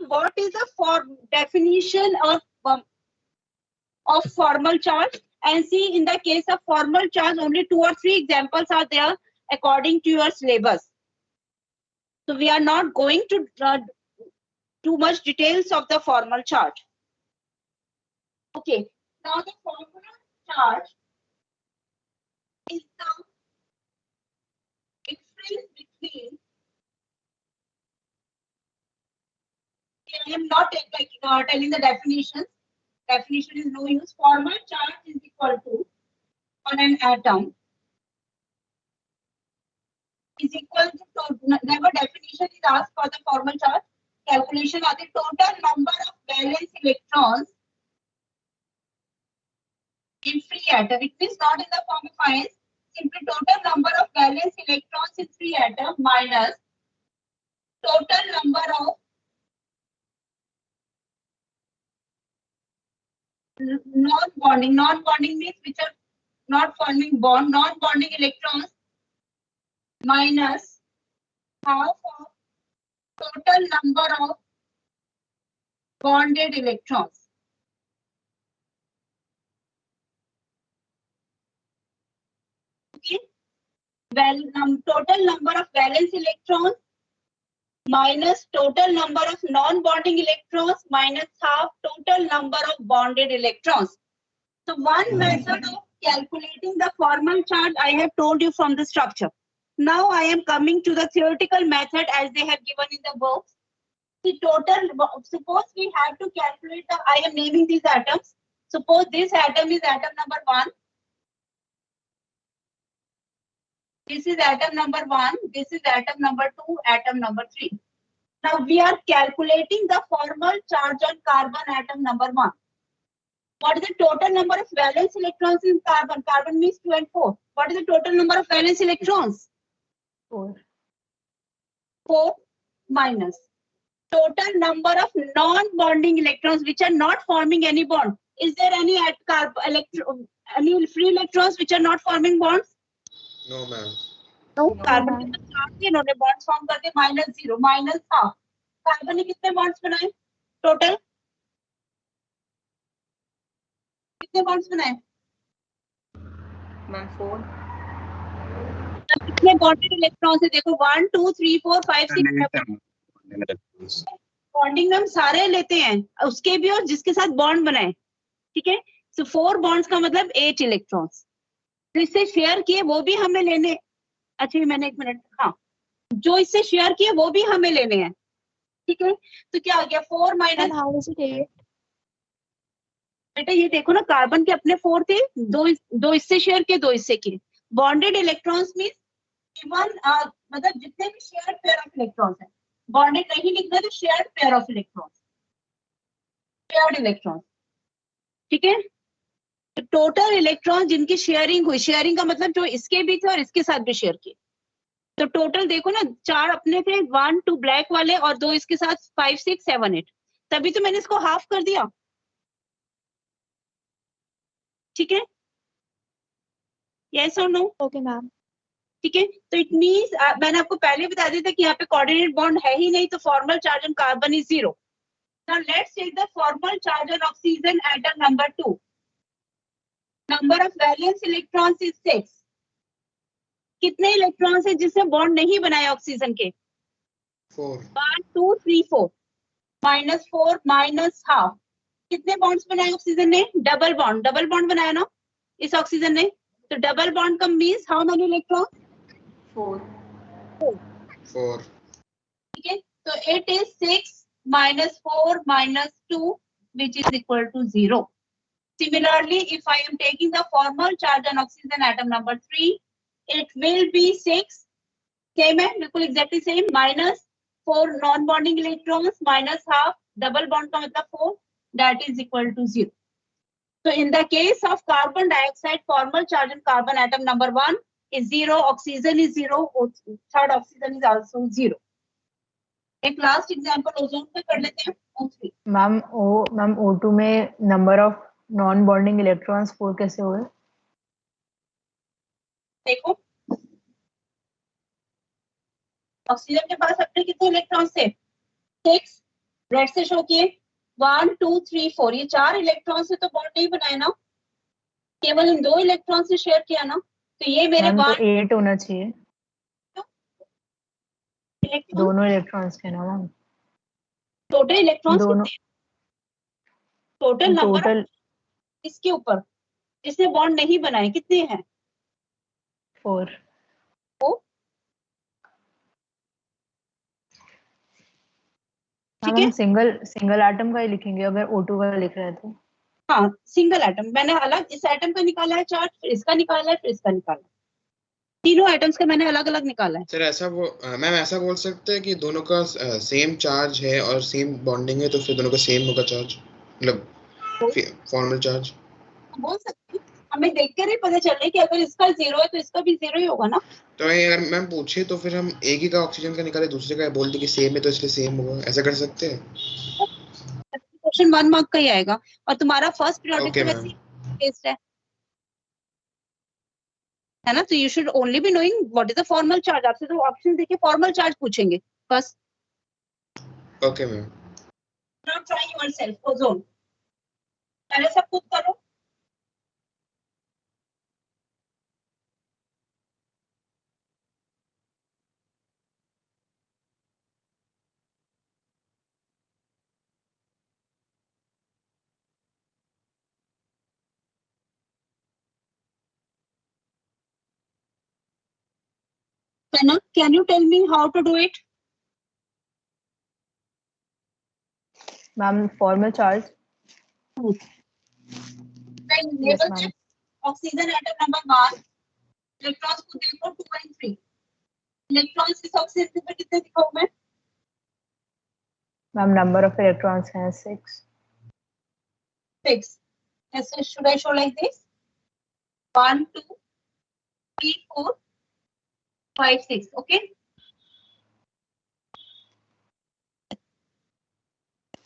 what is the definition of formal charge? And see, in the case of formal charge, only 2 or 3 examples are there according to your syllabus. So we are not going to too much details of the formal charge. Okay, now the formal charge is the difference between, I am not telling the definitions. Definition is no use. Formal charge is equal to, on an atom, is equal to, never definition is asked for the formal charge. Calculation of the total number of valence electrons in free atom. It means not in the form of ions. Simply total number of valence electrons in free atom minus total number of non-bonding. Non-bonding means which are not forming bond. Non-bonding electrons minus half of total number of bonded electrons. Okay. Well, total number of valence electrons minus total number of non-bonding electrons minus half total number of bonded electrons. So one method of calculating the formal charge I have told you from the structure. Now I am coming to the theoretical method as they have given in the books. The total, suppose we have to calculate the, I am naming these atoms. Suppose this atom is atom number 1. This is atom number 1. This is atom number 2, atom number 3. Now we are calculating the formal charge on carbon atom number 1. What is the total number of valence electrons in carbon? Carbon means 2 and 4. What is the total number of valence electrons? 4. 4 minus total number of non-bonding electrons which are not forming any bond. Is there any any free electrons which are not forming bonds? No, ma'am. No, carbon के साथ इन्होंने bonds form करके -0 minus half. Carbon ने कितने bonds बनाए? Total कितने bonds बनाए? Ma'am 4. कितने bonded electrons है? देखो 1 2 3 4 5 6 बॉन्डिंग में हम सारे लेते हैं, उसके भी और जिसके साथ बॉन्ड बनाए. ठीक है. सो 4 बॉन्ड्स का मतलब 8 इलेक्ट्रॉन्स. तो इससे शेयर किए वो भी हमें लेने. अच्छा मैंने 1 मिनट, हाँ, जो इससे शेयर किए वो भी हमें लेने हैं. ठीक है. तो क्या हो गया 4 माइनस, हाउ इज इट 8? बेटा ये देखो ना, कार्बन के अपने 4 थे, दो इससे शेयर किए, 2 इससे किए. बॉन्डेड इलेक्ट्रॉन्स मींस इवन मतलब जितने भी शेयर पेयर ऑफ इलेक्ट्रॉन्स है. बॉन्डेड नहीं लिखना तो share pair of electrons, shared electrons. ठीक है. तो टोटल इलेक्ट्रॉन जिनकी शेयरिंग हुई, शेयरिंग का मतलब जो इसके भी थे और इसके साथ भी शेयर किए. तो टोटल देखो ना, 4 अपने थे, 1 2 ब्लैक वाले और 2 इसके साथ, 5 6 7 8. तभी तो मैंने इसको हाफ कर दिया. ठीक है. यस और नो? Okay ma'am. ठीक है. तो इट मींस मैंने आपको पहले बता दिया था कि यहाँ पे कोऑर्डिनेट बॉन्ड है ही नहीं, तो formal charge on carbon is 0. Now let's take the formal charge on oxygen atom number 2. Number of valence electrons is 6. कितने इलेक्ट्रॉन्स है जिससे बॉन्ड नहीं बनाया ऑक्सीजन के? 4. 1 2 3 4 माइनस 4 माइनस हाफ. कितने बॉन्ड्स बनाए ऑक्सीजन ने? डबल बॉन्ड बनाया ना इस ऑक्सीजन ने. तो डबल बॉन्ड का मींस हाउ मेनी इलेक्ट्रॉन? 4. 4. ठीक है. तो it is 6 minus 4 minus 2 which is equal to 0. Similarly, if I am taking the formal charge on oxygen atom number 3, it will be 6. Same है, बिल्कुल exactly same. Minus 4 non-bonding electrons minus half double bond का मतलब 4, that is equal to 0. So in the case of carbon dioxide, formal charge on carbon atom number 1 is 0, oxygen is 0, third oxygen is also 0. एक last example ozone पे कर लेते हैं. O3. Ma'am O2 में number of non bonding electrons 4 कैसे हुए? देखो oxygen के पास अपने कितने इलेक्ट्रॉन्स थे? 6. रेड से शो किए 1 2 3 4 ये 4 इलेक्ट्रॉन से तो बॉन्ड नहीं बनाए ना, केवल इन 2 इलेक्ट्रॉन से शेयर किया ना, तो ये मेरे मैम तो 1 8 होना चाहिए, इलेक्ट्रॉन दोनों इलेक्ट्रॉन्स के ना मैम, टोटल इलेक्ट्रॉन्स दोनों टोटल नंबर टोटल इसके ऊपर जिसने बॉन्ड नहीं बनाए कितने हैं? 4। ठीक हम है, सिंगल एटम का ही लिखेंगे अगर O2 का लिख रहे हैं तो। हाँ सिंगल एटम मैंने अलग इस एटम का निकाला है चार्ज, फिर इसका निकाला है, फिर इसका निकाला है, तीनों एटम्स का मैंने अलग अलग निकाला है। सर ऐसा वो मैम ऐसा बोल सकते हैं कि दोनों का सेम चार्ज है और सेम बॉन्डिंग है, तो फिर दोनों का सेम होगा चार्ज, मतलब फॉर्मल चार्ज। बोल सकते हैं, हमें देखकर ही पता चल रहा है कि अगर इसका 0 है तो इसका भी 0 ही होगा ना। तो अगर मैम पूछे तो फिर हम एक ही का ऑक्सीजन का निकाले, दूसरे का बोल दे कि सेम है तो इसलिए सेम होगा, ऐसा कर सकते हैं? क्वेश्चन 1 मार्क का ही आएगा और तुम्हारा फर्स्ट पीरियोडिक ओके तो मैम। टेस्ट है ना, तो you should only be knowing what is the formal charge. आपसे तो ऑप्शन देके फॉर्मल चार्ज पूछेंगे बस। Okay ma'am. Not try yourself ozone, पहले सब खुद करो। Can you tell me how to do it? Ma'am formal charge level पे ऑक्सीजन एटम नंबर 1, इलेक्ट्रॉन्स को देखो 2 और 3, इलेक्ट्रॉन्स इस ऑक्सीजन पे कितने दिखाऊं मैं? मैम नंबर ऑफ इलेक्ट्रॉन्स हैं 6। 6. ऐसे should I show like this? 1 2 3 4 5 6. Okay.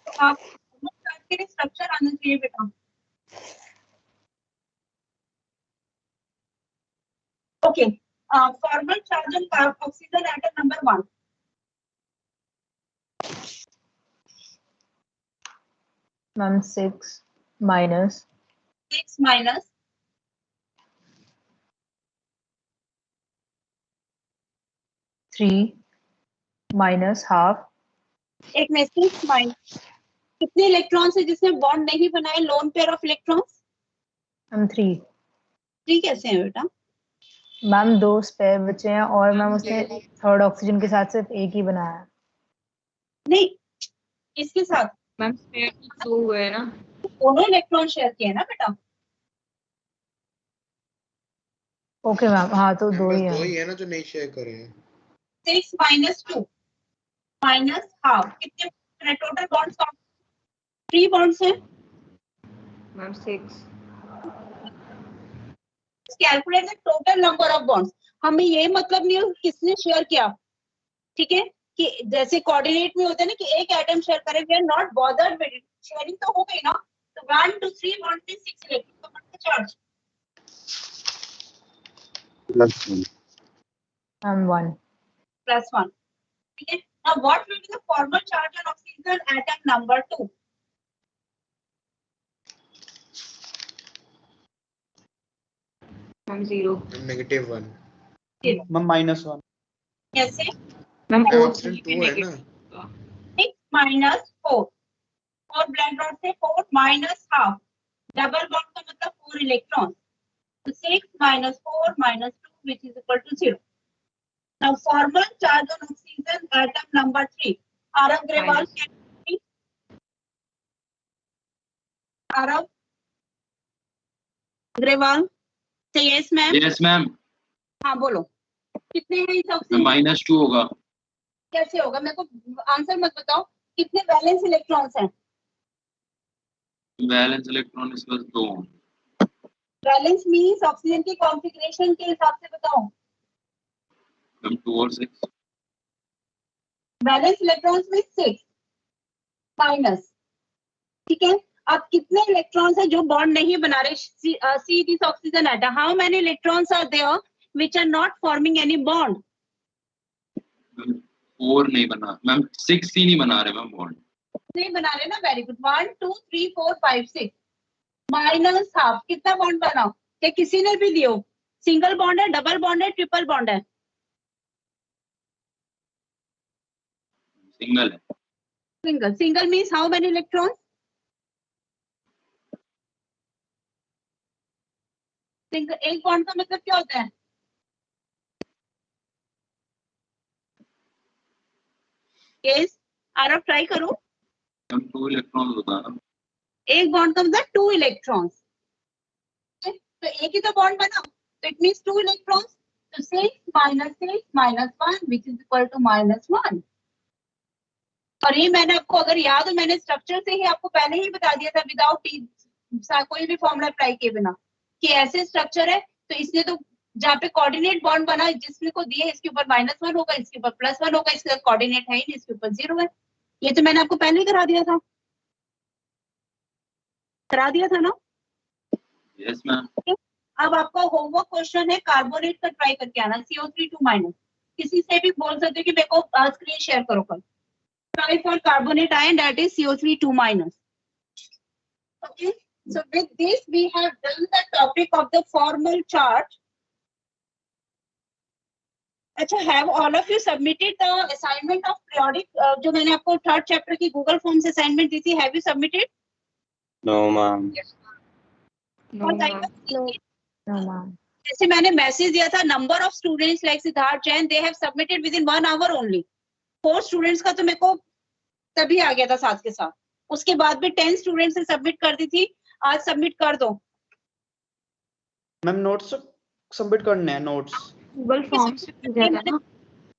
तो आप के लिए स्ट्रक्चर आना चाहिए बेटा। Okay, formal charge on oxygen atom number 1, ma'am 6 minus 6 minus 3 minus half. एक में 6 माइनस कितने इलेक्ट्रॉन्स है जिसने बॉन्ड नहीं बनाए? Lone pair of electrons ma'am 3। 3 कैसे हैं बेटा? मैम 2 स्पेयर बचे हैं और मैम उसने थर्ड ऑक्सीजन के साथ सिर्फ एक ही बनाया है। नहीं, इसके साथ मैम स्पेयर 2 हुए ना, दोनों इलेक्ट्रॉन शेयर किए हैं ना बेटा। ओके मैम, हाँ तो मैम 2 बस ही 2 है। ही है ना जो नहीं शेयर करे हैं। 6 माइनस 2 माइनस हाफ कितने टोटल बॉन्ड्स? 3 बॉन्ड्स हैं। Ma'am 6। Calculate the total number of bonds. हमें ये मतलब नहीं है किसने शेयर किया, ठीक है, कि जैसे कोऑर्डिनेट में होता है ना कि एक एटम शेयर करे, we are not bothered with it, sharing तो हो गई ना। तो 1 2 3 बॉन्ड में 6 इलेक्ट्रॉन का चार्ज मैम 1 प्लस 1, ठीक है। Now what will be the formal charge on oxygen atom number 2? Ma'am 0। Ma'am -1। Ma'am -1। कैसे? मैम मैम O3 ऑप्शन भी 2 है ना। नेगेटिव। 6 माइनस 4 और ब्लैक डॉट से 4 माइनस हाफ, डबल बॉन्ड का मतलब 4 इलेक्ट्रॉन, तो 6 minus 4 minus 2 which is equal to 0. Now formal charge on oxygen atom number 3. Arav Grewal, Arav Grewal, say yes ma'am. Yes ma'am, हाँ बोलो, कितने हैं इस ऑक्सीजन? -2 होगा। कैसे होगा? मेरे को आंसर मत बताओ। कितने वैलेंस इलेक्ट्रॉन्स हैं? बैलेंस इलेक्ट्रॉन इस बस 2। वैलेंस मींस ऑक्सीजन की कॉन्फ़िगरेशन के हिसाब से बताओ। मैम 2 और 6। वैलेंस इलेक्ट्रॉन्स में 6 माइनस, ठीक है। अब कितने इलेक्ट्रॉन्स हैं जो बॉन्ड नहीं बना रहे? See this oxygen atom, how many electrons are there which are not forming any bond? 4 नहीं बना मैम, 6 ही नहीं बना रहे मैम बॉन्ड। नहीं बना रहे ना, वेरी गुड। 1 2 3 4 5 6 माइनस हाफ, कितना बॉन्ड बना? क्या किसी ने भी दियो? सिंगल बॉन्ड है, डबल बॉन्ड है, ट्रिपल बॉन्ड है? सिंगल है। Single. Single means how many electrons? Single, एक बॉन्ड का मतलब क्या होता है? यस, आरव ट्राई करो। हम 2 इलेक्ट्रॉन होता है ना। एक बॉन्ड का मतलब 2 इलेक्ट्रॉन्स, तो एक ही तो बॉन्ड बना, तो इट मीन्स 2 इलेक्ट्रॉन्स। तो 6 minus 1 which is equal to -1। और ये मैंने आपको अगर याद हो, मैंने स्ट्रक्चर से ही आपको पहले ही बता दिया था विदाउट कोई भी फॉर्मूला अप्लाई किए बिना कि ऐसे स्ट्रक्चर है। तो इसने तो जहाँ पे कोऑर्डिनेट बॉन्ड बना, जिसमें को दिए इसके ऊपर -1 होगा, इसके ऊपर +1 होगा, इसके कोऑर्डिनेट है ही नहीं, इसके ऊपर 0 है। ये तो मैंने आपको पहले ही करा दिया था ना। Yes ma'am. अब आपका होमवर्क क्वेश्चन है, कार्बोनेट का ट्राई करके आना, CO3 2-। किसी से भी बोल सकते हो कि मेरे को स्क्रीन शेयर करो कल। Try for carbonate ion, that is CO3 2-। Okay, so with this we have done the topic of the formal chart. अच्छा, have all of you submitted the assignment of periodic, जो मैंने आपको third chapter की Google form से assignment दी थी, have you submitted? No ma'am. No, ma'am. No, ma'am. जैसे मैंने मैसेज दिया था, number of students like Siddharth Jain, they have submitted within 1 hour only. 4 students का तो मेरे को तभी आ गया था साथ के साथ, उसके बाद भी 10 स्टूडेंट्स ने सबमिट कर दी थी। आज सबमिट कर दो। मैम नोट्स सबमिट करने हैं नोट्स। गूगल फॉर्म से भेजा था ना।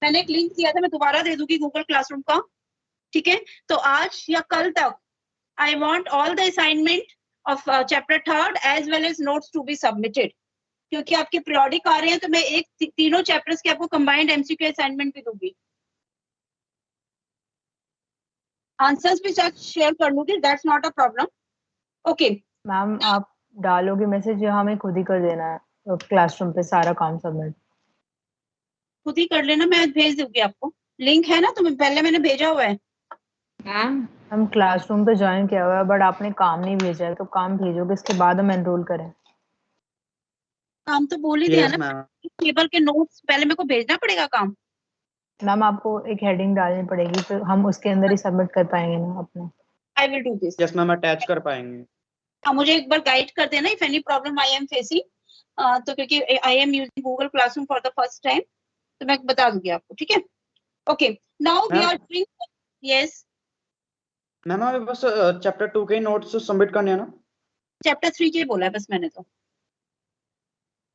मैंने एक लिंक दिया था, मैं दोबारा दे दूंगी गूगल क्लासरूम का, ठीक है? तो आज या कल तक I want all the assignment of chapter 3 as well as notes to be submitted, क्योंकि आपके पीरियोडिक आ रहे हैं, तो मैं एक तीनों चैप्टर्स के आपको कंबाइंड एमसीक्यू असाइनमेंट भी दूंगी। आंसर्स भी शेयर कर लूंगी, that's not a problem. Okay ma'am आप डालोगे मैसेज या हमें खुद ही कर देना है क्लासरूम पे सारा काम सबमिट? खुद ही कर लेना, मैं भेज दूंगी आपको। लिंक है ना, तुम्हें पहले मैंने भेजा हुआ है। मैम हम क्लासरूम पे ज्वाइन किया हुआ है बट आपने काम नहीं भेजा है, तो काम भेजोगे इसके बाद हम एनरोल करें? काम तो बोल ही दिया यस ना, मैम। टेबल के नोट्स पहले मेरे को भेजना पड़ेगा काम। मैम आपको एक हेडिंग डालनी पड़ेगी, फिर हम उसके अंदर ही सबमिट कर पाएंगे ना अपना। I will do this. Yes ma'am attach कर पाएंगे। हाँ, मुझे एक बार गाइड कर देना if any problem I am facing, तो क्योंकि I am using Google classroom for the first time, तो मैं बता दूंगी आपको, ठीक है? Okay, now we Ma'am? Are doing, yes, ma'am हमें बस चैप्टर 2 के नोट्स सबमिट करने हैं ना? चैप्टर 3 के बोला है बस मैंने तो।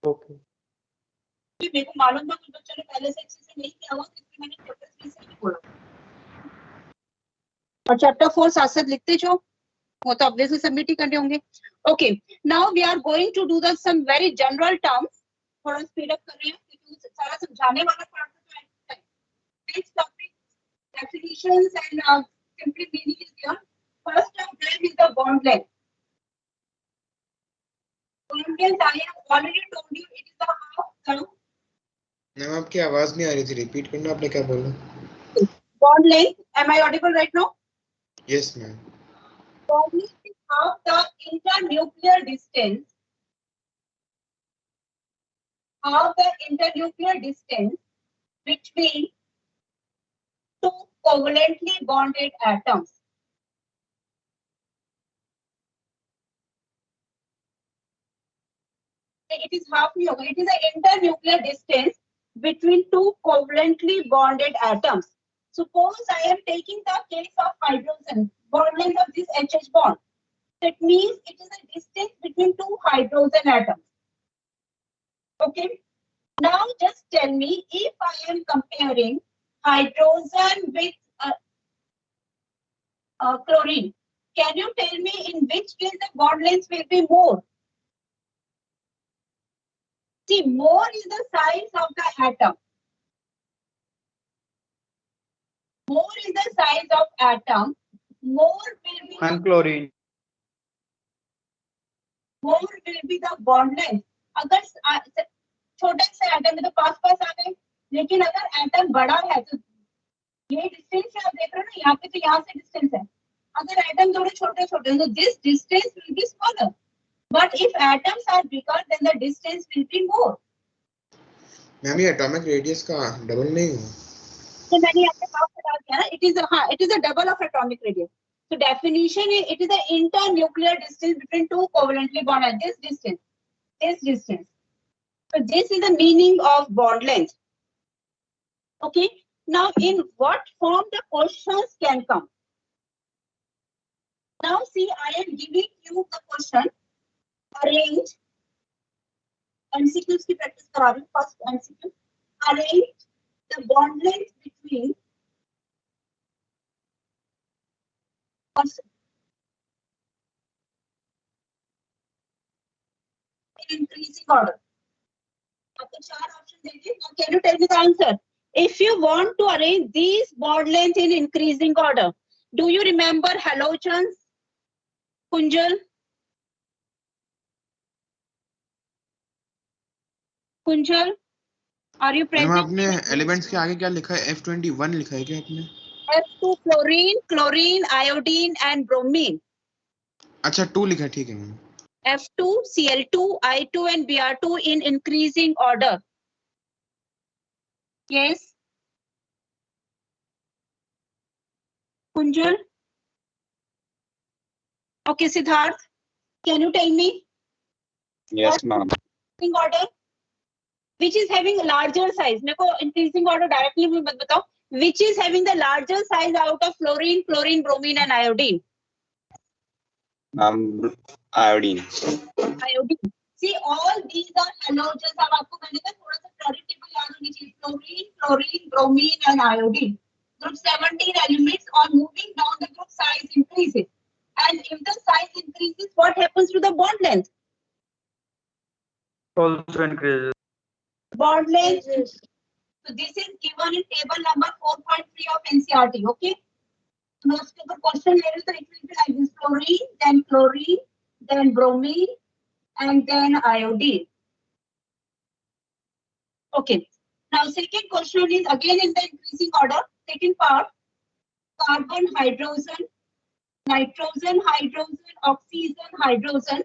ओके। मेरे को मालूम था कुछ बच्चों ने पहले से अच्छे से नहीं किया हुआ, इसलिए मैंने चैप्टर 3 से ही बोला। और चैप्टर 4 साथ साथ लिखते जाओ, वो तो ऑब्वियसली सबमिट ही करने होंगे। Okay, now we are going to do the some very general terms, थोड़ा स्पीड अप कर रहे हैं क्योंकि सारा समझाने वाला पार्ट तो है। Next topic, definitions and simply meaning is here. First of them is the bond length. Bond length I have already told you, it is the half term. Ma'am आपकी आवाज नहीं आ रही थी, रिपीट करना, आपने क्या बोला? Bond length, am I audible right now? Yes ma'am. Bond length is half the internuclear distance. Half the internuclear distance between two covalently bonded atoms. It is half नहीं होगा. It is the internuclear distance between two covalently bonded atoms. Suppose I am taking the case of hydrogen, bond length of this HH bond. That means it is the distance between two hydrogen atoms. Okay. Now just tell me, if I am comparing hydrogen with chlorine, can you tell me in which case the bond length will be more? See, more is the size of the atom. More is the size of atom. More will be. Ma'am chlorine. More will be the bond length. अगर छोटे से atom में तो पास आ गए, लेकिन अगर atom बड़ा है तो ये डिस्टेंस आप देख रहे हो ना, यहाँ पे तो यहाँ से डिस्टेंस है। एटम थोड़े छोटे छोटे, so this distance will be smaller. But if atoms are bigger, then the distance will be more. Ma'am ये एटॉमिक रेडियस का डबल नहीं हुआ? तो मैंने यहाँ पे बात बता दिया ना, it is a double of atomic radius. So definition is it is the internuclear distance between two covalently bonded at this distance. So this is the meaning of bond length. Okay. Now in what form the questions can come? Now see, I am giving you the question. Arrange. MCQs की practice करा रही हूँ. First MCQ. Arrange the bond length between in increasing order. आपको चार option देंगे. Now can you tell me the answer? If you want to arrange these bond lengths in increasing order, do you remember halogens? Kunjal? Kunjal? Are you ma'am present? आपने elements के आगे क्या लिखा है? F21 लिखा है क्या आपने? F2 fluorine, chlorine, iodine and bromine. अच्छा 2 लिखा है, ठीक है ma'am. F2, Cl2, I2 and Br2 in increasing order. Yes. Kunjal? Okay, Siddharth, can you tell me Yes, ma'am. increasing order? Which is having larger size? मेरे को increasing order directly भी मत बताओ. Which is having the larger size out of fluorine, chlorine, bromine and iodine? Iodine. Iodine. See, all these are halogens. अब आपको मैंने कहा थोड़ा सा periodic table याद होनी चाहिए. Fluorine, chlorine, bromine and iodine. Group 17 elements on moving down the group size increases. And if the size increases, what happens to the bond length? Also increases. Bond length. So this is given in table number 4.3 of NCERT. Okay. So उसके ऊपर question ले रहे तो it will be like this: fluorine, then chlorine, then bromine, and then iodine. Okay. Now second question is again in the increasing order. Second part: carbon, hydrogen, nitrogen, hydrogen, oxygen, hydrogen,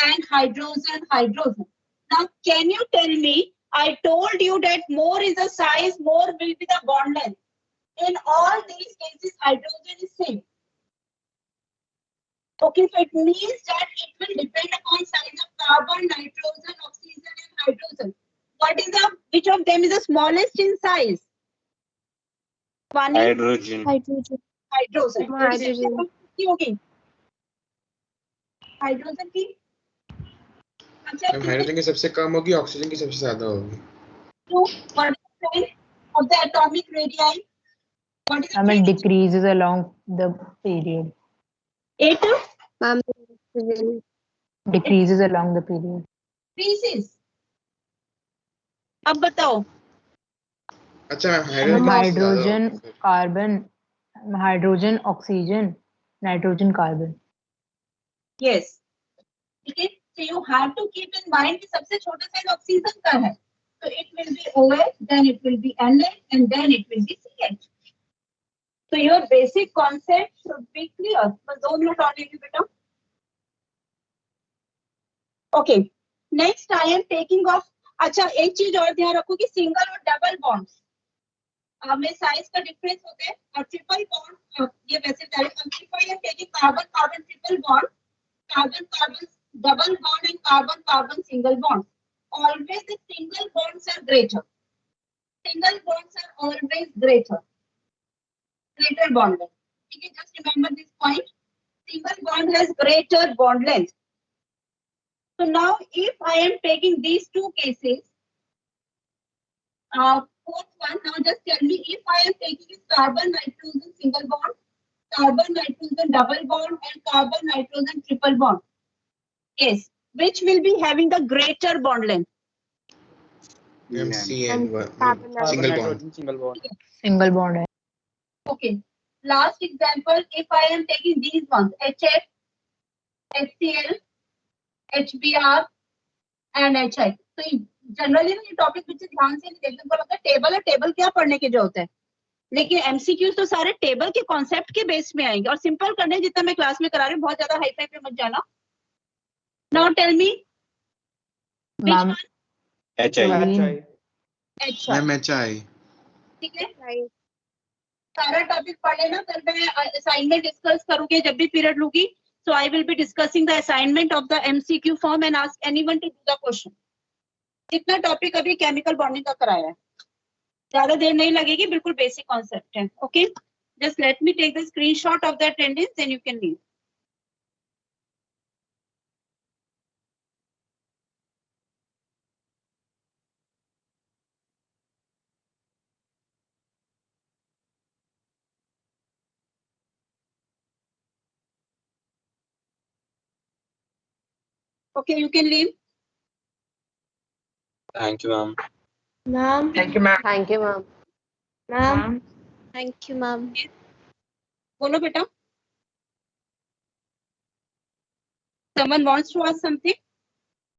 and hydrogen. Now, can you tell me? I told you that more is the size, more will be the bond length. In all these cases, hydrogen is same. Okay, so it means that it will depend upon size of carbon, nitrogen, oxygen, and hydrogen. Which of them is the smallest in size? One is Hydrogen. hydrogen. Hydrogen. Okay. Hydrogen की ma'am hydrogen की सबसे कम होगी, oxygen की सबसे ज्यादा होगी. what is the trend of the atomic radii? What is the I mean, trend? decreases along the period. It Decreases along the period. increases. अब बताओ. अच्छा ma'am And hydrogen hydrogen, carbon, hydrogen, oxygen, nitrogen, carbon. Yes. Okay. So you have to keep in mind कि सबसे छोटा size oxygen का है. So it will be OH, then it will be NH, and then it will be CH. So your basic concept should be clear. बस 2 minute और लेंगे बेटा. Okay. Next I am taking off. अच्छा एक चीज और ध्यान रखो कि सिंगल और डबल बॉन्ड्स में साइज का डिफरेंस होता है. और ट्रिपल बॉन्ड ये वैसे triple am taking carbon carbon triple bond, carbon carbon double bond and carbon carbon single bond. Always the single bonds are greater. Single bonds are always greater bond length. Okay, just remember this point. Single bond has greater bond length. So now if I am taking these two cases, fourth one, now just tell me if I am taking this carbon nitrogen single bond, carbon nitrogen double bond and carbon nitrogen triple bond. Yes, which will be having the greater bond length? MCN Carbon, single bond. nitrogen, single bond. Single bond है. Okay. Last example, if I am taking these ones, HF, HCl, HBr, and HI. So generally ये topic which ध्यान से नहीं देखते, उनको लगता है table है, टेबल क्या पढ़ने की जरूरत है? लेकिन एमसीक्यूज तो सारे टेबल के कॉन्सेप्ट के बेस में आएंगे और सिंपल करने जितना मैं क्लास में करा रही हूँ, बहुत ज्यादा हाई फाई पे मत जाना. Now tell me ma'am HI. HI. अच्छा मैम HI. ठीक है. सारा टॉपिक पढ़ लेना, कल मैं असाइनमेंट डिस्कस करूंगी जब भी पीरियड लूंगी. So I will be discussing the assignment of the MCQ form and ask anyone to do the question. जितना टॉपिक अभी केमिकल बॉन्डिंग का कराया है, ज्यादा देर नहीं लगेगी, बिल्कुल बेसिक कॉन्सेप्ट है. Okay, just let me take the screenshot of the attendance then you can leave. Okay, you can leave. Thank you, ma'am. Ma'am. Thank you, ma'am. Thank you, ma'am. Ma'am. Thank you, ma'am. बोलो बेटा. Someone wants to ask something?